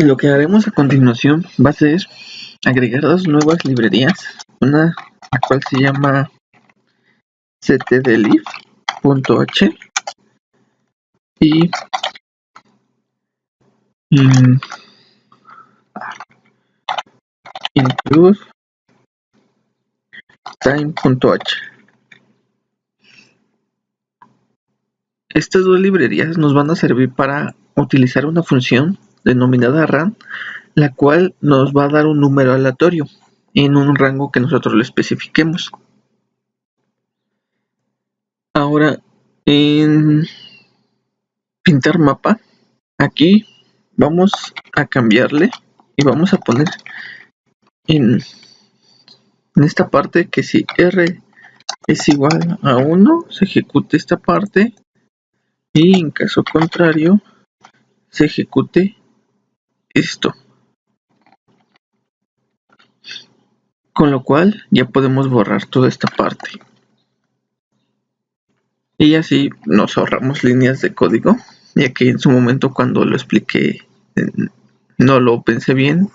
Lo que haremos a continuación va a ser agregar dos nuevas librerías, una la cual se llama ctdlib.h y include time.h. Estas dos librerías nos van a servir para utilizar una función denominada run, la cual nos va a dar un número aleatorio en un rango que nosotros le especifiquemos. Ahora, en pintar mapa, aquí vamos a cambiarle y vamos a poner en esta parte que si r es igual a 1 se ejecute esta parte, y en caso contrario se ejecute esto, con lo cual ya podemos borrar toda esta parte y así nos ahorramos líneas de código, ya que en su momento cuando lo expliqué no lo pensé bien.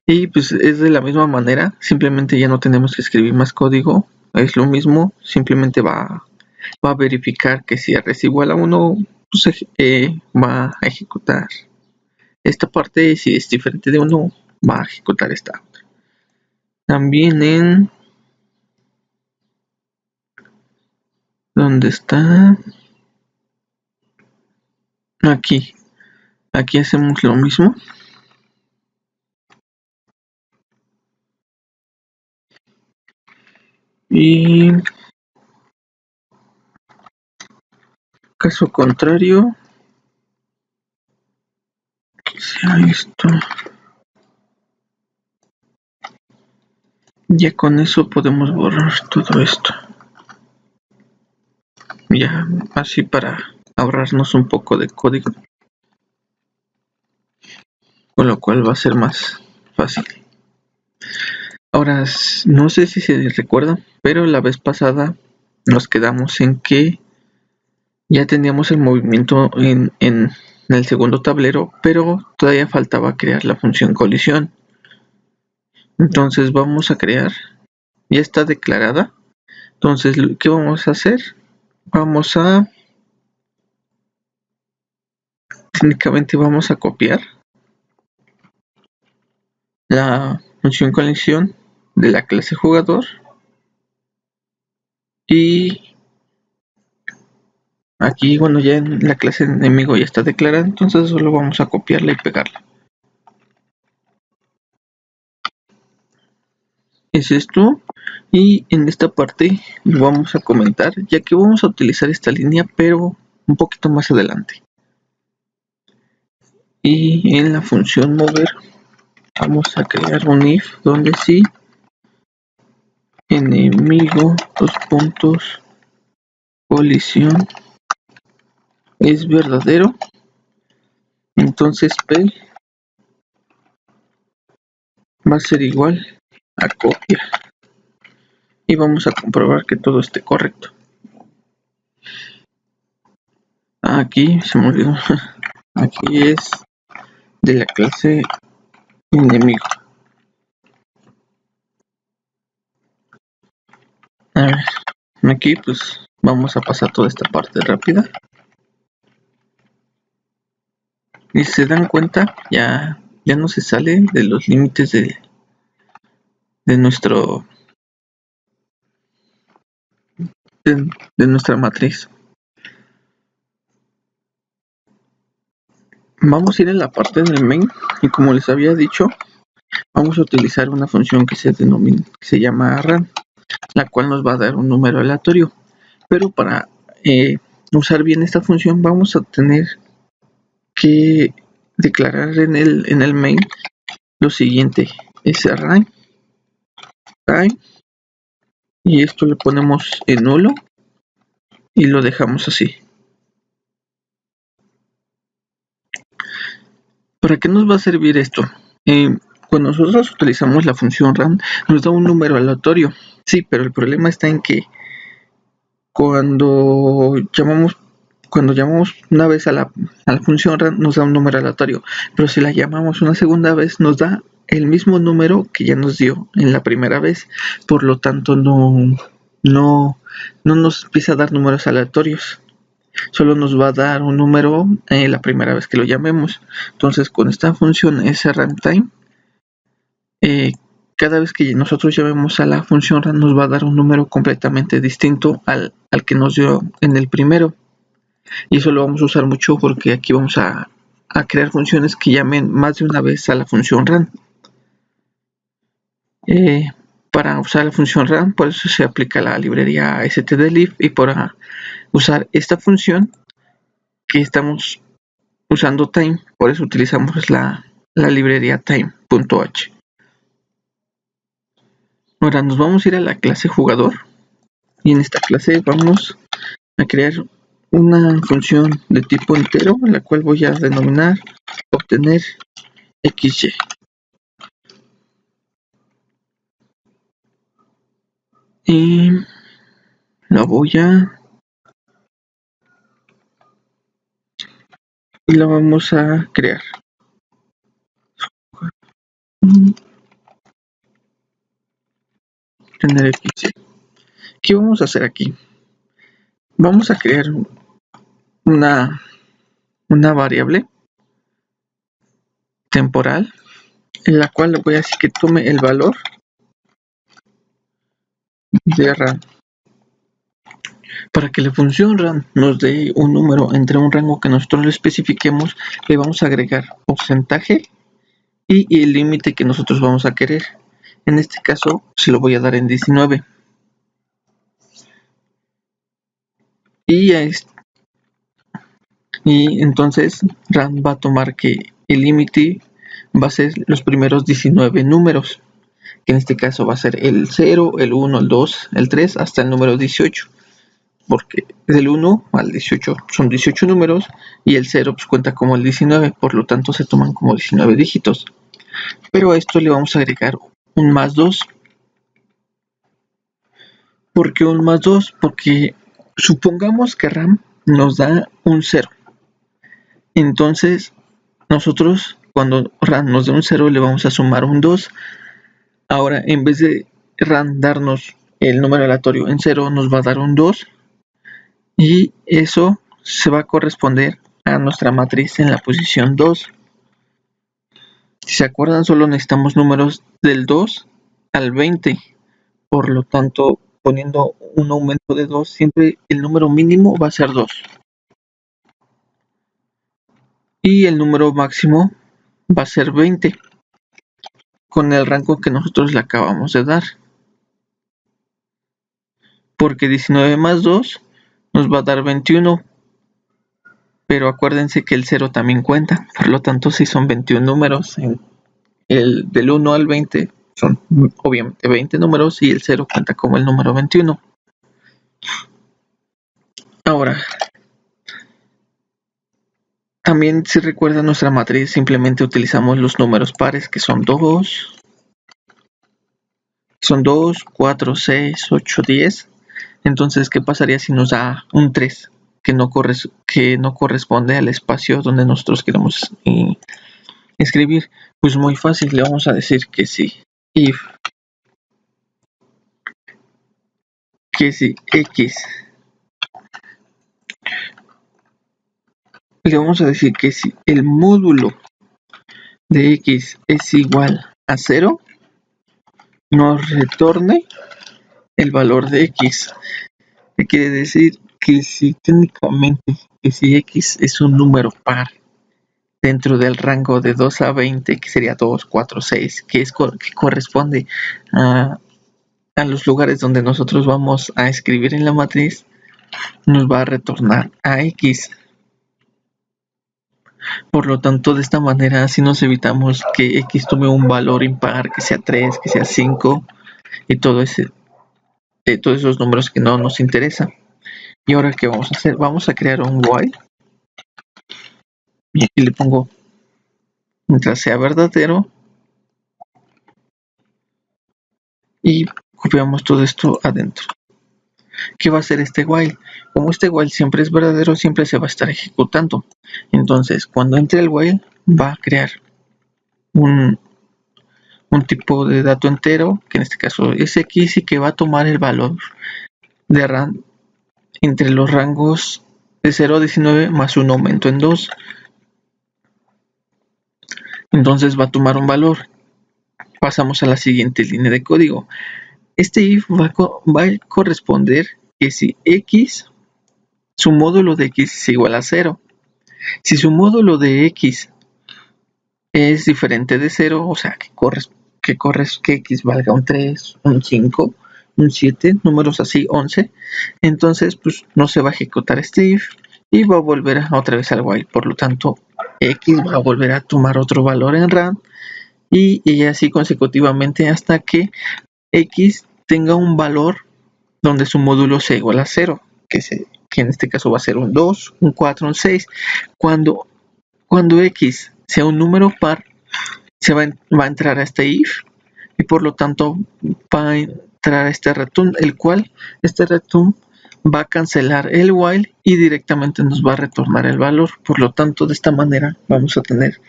Y pues es de la misma manera, simplemente ya no tenemos que escribir más código, es lo mismo, simplemente va a verificar que si r es igual a 1, pues va a ejecutar esta parte, y si es diferente de 1, va a ejecutar esta otra. También en... ¿dónde está? Aquí hacemos lo mismo. Y caso contrario, que sea esto. Ya con eso podemos borrar todo esto. Ya, así para ahorrarnos un poco de código, con lo cual va a ser más fácil. Ahora, no sé si se recuerdan, pero la vez pasada nos quedamos en que ya teníamos el movimiento en el segundo tablero, pero todavía faltaba crear la función colisión. Entonces vamos a crear, ya está declarada. Entonces, ¿qué vamos a hacer? Técnicamente vamos a copiar la función colisión de la clase jugador, y aquí, bueno, ya en la clase enemigo ya está declarada, entonces solo vamos a copiarla y pegarla. Es esto, y en esta parte lo vamos a comentar, ya que vamos a utilizar esta línea, pero un poquito más adelante. Y en la función mover vamos a crear un if donde si enemigo colisión es verdadero, entonces p va a ser igual a copia, y vamos a comprobar que todo esté correcto. Aquí se me olvidó, aquí es de la clase enemigo. A ver, aquí pues vamos a pasar toda esta parte rápida, y si se dan cuenta ya no se sale de los límites de nuestro de nuestra matriz. Vamos a ir en la parte del main, y como les había dicho, vamos a utilizar una función que se llama run, la cual nos va a dar un número aleatorio. Pero para usar bien esta función vamos a tener que declarar en el main lo siguiente: es array time, y esto le ponemos en nulo y lo dejamos así. ¿Para qué nos va a servir esto? Cuando nosotros utilizamos la función run nos da un número aleatorio, sí, pero el problema está en que cuando llamamos cuando llamamos una vez a la función rand nos da un número aleatorio, pero si la llamamos una segunda vez nos da el mismo número que ya nos dio en la primera vez, por lo tanto no nos empieza a dar números aleatorios, solo nos va a dar un número la primera vez que lo llamemos. Entonces con esta función sRuntime, cada vez que nosotros llamemos a la función rand nos va a dar un número completamente distinto al que nos dio en el primero. Y eso lo vamos a usar mucho porque aquí vamos a crear funciones que llamen más de una vez a la función rand. Para usar la función rand, por eso se aplica la librería stdlib, y para usar esta función que estamos usando time, por eso utilizamos la librería time.h. Ahora nos vamos a ir a la clase jugador y en esta clase vamos a crear una función de tipo entero, la cual voy a denominar obtener xy. Y la vamos a crear. Obtener xy. ¿Qué vamos a hacer aquí? Vamos a crear una variable temporal en la cual voy a decir que tome el valor de rand. Para que la función rand nos dé un número entre un rango que nosotros le especifiquemos, le vamos a agregar porcentaje y el límite que nosotros vamos a querer. En este caso se lo voy a dar en 19. Y entonces rand va a tomar que el límite va a ser los primeros 19 números, que en este caso va a ser el 0, el 1, el 2, el 3 hasta el número 18, porque del 1 al 18 son 18 números y el 0 pues cuenta como el 19, por lo tanto se toman como 19 dígitos. Pero a esto le vamos a agregar un más 2. ¿Por qué un más 2? Porque supongamos que rand nos da un 0. Entonces nosotros cuando rand nos dé un 0 le vamos a sumar un 2. Ahora en vez de rand darnos el número aleatorio en 0 nos va a dar un 2 y eso se va a corresponder a nuestra matriz en la posición 2. Si se acuerdan, solo necesitamos números del 2 al 20, por lo tanto poniendo un aumento de 2 siempre el número mínimo va a ser 2 y el número máximo va a ser 20 con el rango que nosotros le acabamos de dar, porque 19 más 2 nos va a dar 21, pero acuérdense que el 0 también cuenta, por lo tanto si son 21 números, del 1 al 20 son obviamente 20 números y el 0 cuenta como el número 21. Ahora, también si recuerdan nuestra matriz simplemente utilizamos los números pares que son 2, 4, 6, 8, 10. Entonces, ¿qué pasaría si nos da un 3 que no corresponde al espacio donde nosotros queremos escribir? Pues muy fácil, le vamos a decir que si if x, le vamos a decir que si el módulo de x es igual a 0, nos retorne el valor de x. ¿Qué quiere decir? Que si técnicamente, que si x es un número par dentro del rango de 2 a 20, que sería 2, 4, 6, que corresponde a los lugares donde nosotros vamos a escribir en la matriz, nos va a retornar a x. Por lo tanto, de esta manera así nos evitamos que x tome un valor impar, que sea 3, que sea 5 y todos esos números que no nos interesan. Y ahora, ¿qué vamos a hacer? Vamos a crear un while y aquí le pongo mientras sea verdadero y copiamos todo esto adentro. ¿qué va a hacer este while? Como este while siempre es verdadero, siempre se va a estar ejecutando. Entonces, cuando entre el while, va a crear un tipo de dato entero, que en este caso es x, y que va a tomar el valor de RAM entre los rangos de 0 a 19 más un aumento en 2. Entonces va a tomar un valor. Pasamos a la siguiente línea de código. Este if va a corresponder que si x, su módulo de x es igual a 0. Si su módulo de x es diferente de 0, o sea, que x valga un 3, un 5, un 7, números así, 11, entonces pues no se va a ejecutar este if y va a volver otra vez al while. Por lo tanto, x va a volver a tomar otro valor en RAM y así consecutivamente hasta que x tenga un valor donde su módulo sea igual a 0, que en este caso va a ser un 2, un 4, un 6. Cuando x sea un número par, se va a entrar a este if y por lo tanto va a entrar a este return, el cual este return va a cancelar el while y directamente nos va a retornar el valor. Por lo tanto, de esta manera vamos a tener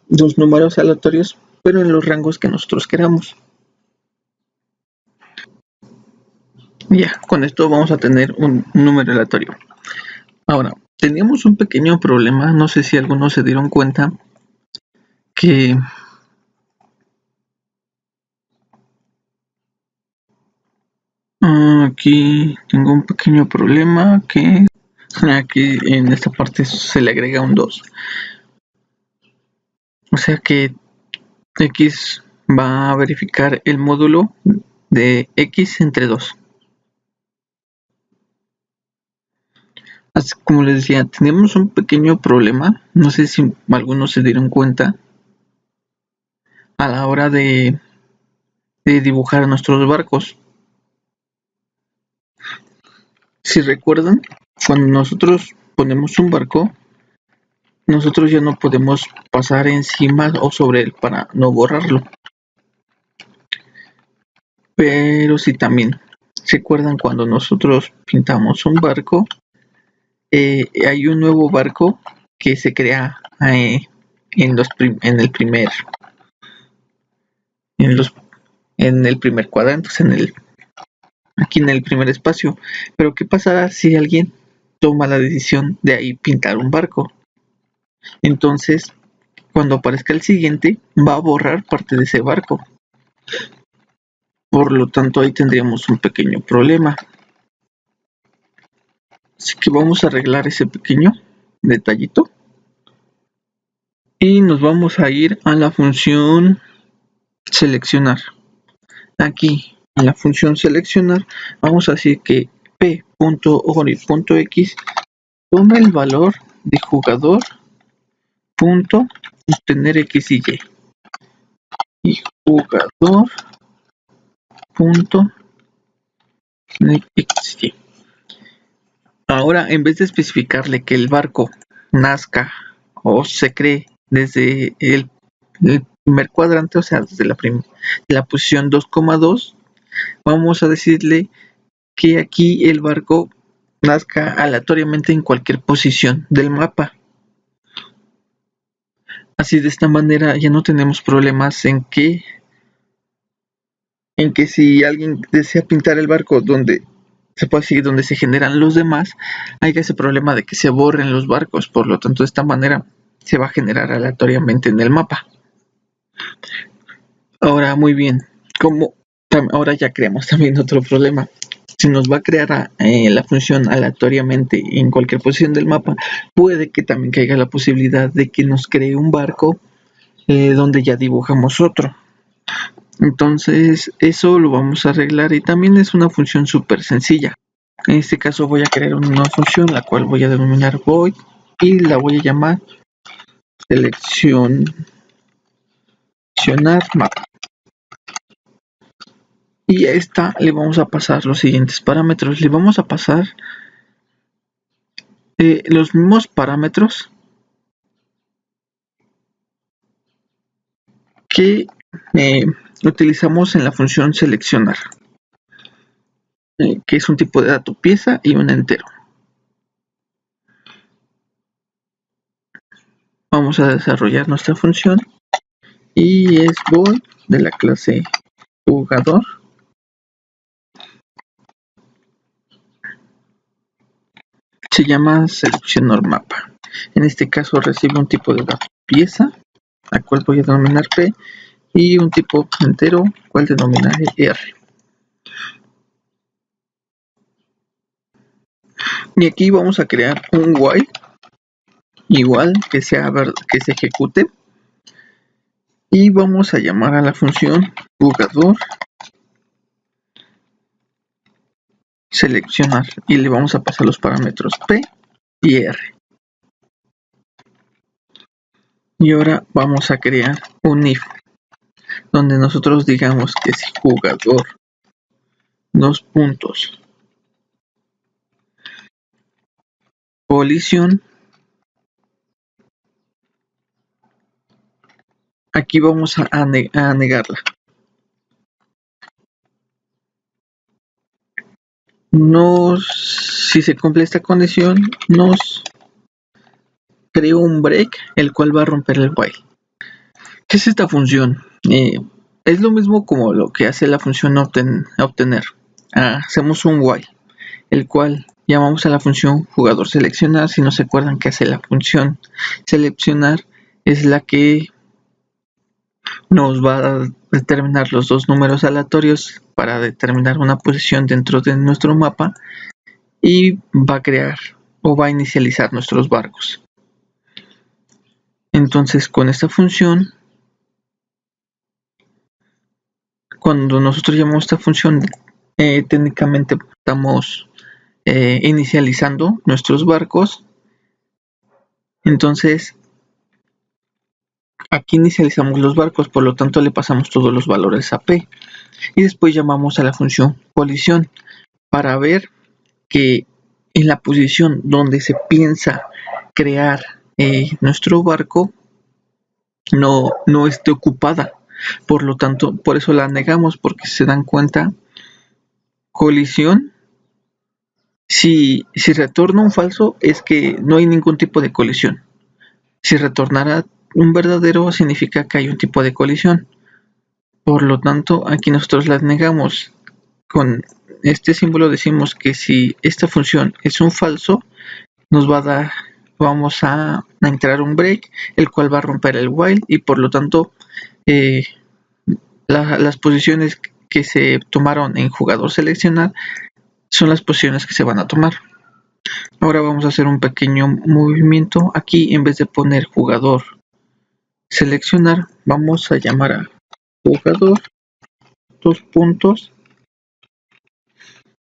dos números aleatorios, pero en los rangos que nosotros queramos. Ya, con esto vamos a tener un número aleatorio. Ahora, teníamos un pequeño problema, no sé si algunos se dieron cuenta, que aquí tengo un pequeño problema, que aquí en esta parte se le agrega un 2. O sea que x va a verificar el módulo de x entre 2. Así como les decía, tenemos un pequeño problema, no sé si algunos se dieron cuenta, a la hora de dibujar nuestros barcos. Si recuerdan, cuando nosotros ponemos un barco, nosotros ya no podemos pasar encima o sobre él para no borrarlo. Pero si también recuerdan cuando nosotros pintamos un barco, hay un nuevo barco que se crea en el primer cuadrante, aquí en el primer espacio. Pero ¿qué pasará si alguien toma la decisión de ahí pintar un barco? Entonces, cuando aparezca el siguiente, va a borrar parte de ese barco. Por lo tanto, ahí tendríamos un pequeño problema. Así que vamos a arreglar ese pequeño detallito. Y nos vamos a ir a la función seleccionar. Aquí, en la función seleccionar, vamos a decir que p.ori.x tome el valor de jugador punto obtener x y jugador punto x y. Ahora, en vez de especificarle que el barco nazca o se cree desde el primer cuadrante, o sea, desde la posición 2,2, vamos a decirle que aquí el barco nazca aleatoriamente en cualquier posición del mapa. Así, de esta manera ya no tenemos problemas en que si alguien desea pintar el barco donde se puede decir donde se generan los demás, hay ese problema de que se borren los barcos. Por lo tanto, de esta manera se va a generar aleatoriamente en el mapa. Ahora, muy bien, ahora ya creamos también otro problema. Si nos va a crear la función aleatoriamente en cualquier posición del mapa, puede que también caiga la posibilidad de que nos cree un barco donde ya dibujamos otro. Entonces eso lo vamos a arreglar y también es una función súper sencilla. En este caso voy a crear una nueva función la cual voy a denominar void y la voy a llamar seleccionar mapa. Y a esta le vamos a pasar los siguientes parámetros. Le vamos a pasar los mismos parámetros que utilizamos en la función seleccionar. que es un tipo de dato pieza y un entero. Vamos a desarrollar nuestra función y es void de la clase jugador se llama seleccionar mapa. En este caso recibe un tipo de dato pieza, la cual voy a denominar P, y un tipo entero, cual denominaré R. Y aquí vamos a crear un while igual que se ejecute, y vamos a llamar a la función jugador seleccionar y le vamos a pasar los parámetros P y R. Y ahora vamos a crear un if donde nosotros digamos que si jugador colisión, aquí vamos a negarla. Si se cumple esta condición, nos crea un break, el cual va a romper el while. ¿Qué es esta función? Es lo mismo como lo que hace la función obtener. Hacemos un while, el cual llamamos a la función jugador seleccionar. Si no se acuerdan que hace la función seleccionar, es la que nos va a determinar los dos números aleatorios para determinar una posición dentro de nuestro mapa y va a crear o va a inicializar nuestros barcos. Entonces, con esta función, cuando nosotros llamamos esta función, técnicamente estamos inicializando nuestros barcos. Entonces, aquí inicializamos los barcos, por lo tanto le pasamos todos los valores a P. Y después llamamos a la función colisión para ver que en la posición donde se piensa crear nuestro barco no esté ocupada. Por lo tanto, por eso la negamos, porque si se dan cuenta, colisión, si retorna un falso, es que no hay ningún tipo de colisión. Si retornara un verdadero, significa que hay un tipo de colisión. Por lo tanto, aquí nosotros la negamos. Con este símbolo decimos que si esta función es un falso, nos va a dar, vamos a entrar un break, el cual va a romper el while, y por lo tanto las posiciones que se tomaron en jugador seleccionar son las posiciones que se van a tomar. Ahora vamos a hacer un pequeño movimiento. Aquí, en vez de poner jugador seleccionar, vamos a llamar a jugador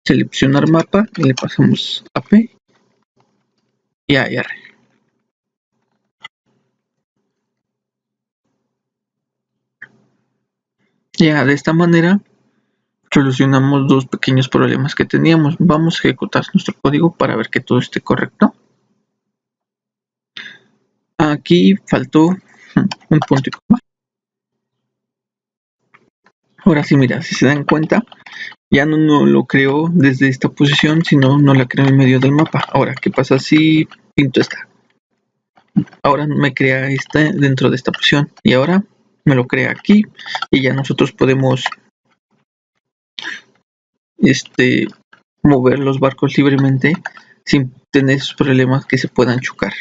seleccionar mapa y le pasamos a P y a R. Ya de esta manera solucionamos dos pequeños problemas que teníamos. Vamos a ejecutar nuestro código para ver que todo esté correcto. Aquí faltó un punto y coma. Ahora sí, mira, si se dan cuenta, ya no lo creo desde esta posición, sino no la creo en medio del mapa. Ahora, ¿qué pasa si pinto esta? Ahora me crea esta dentro de esta posición y ahora me lo crea aquí, y ya nosotros podemos mover los barcos libremente sin tener esos problemas que se puedan chocar.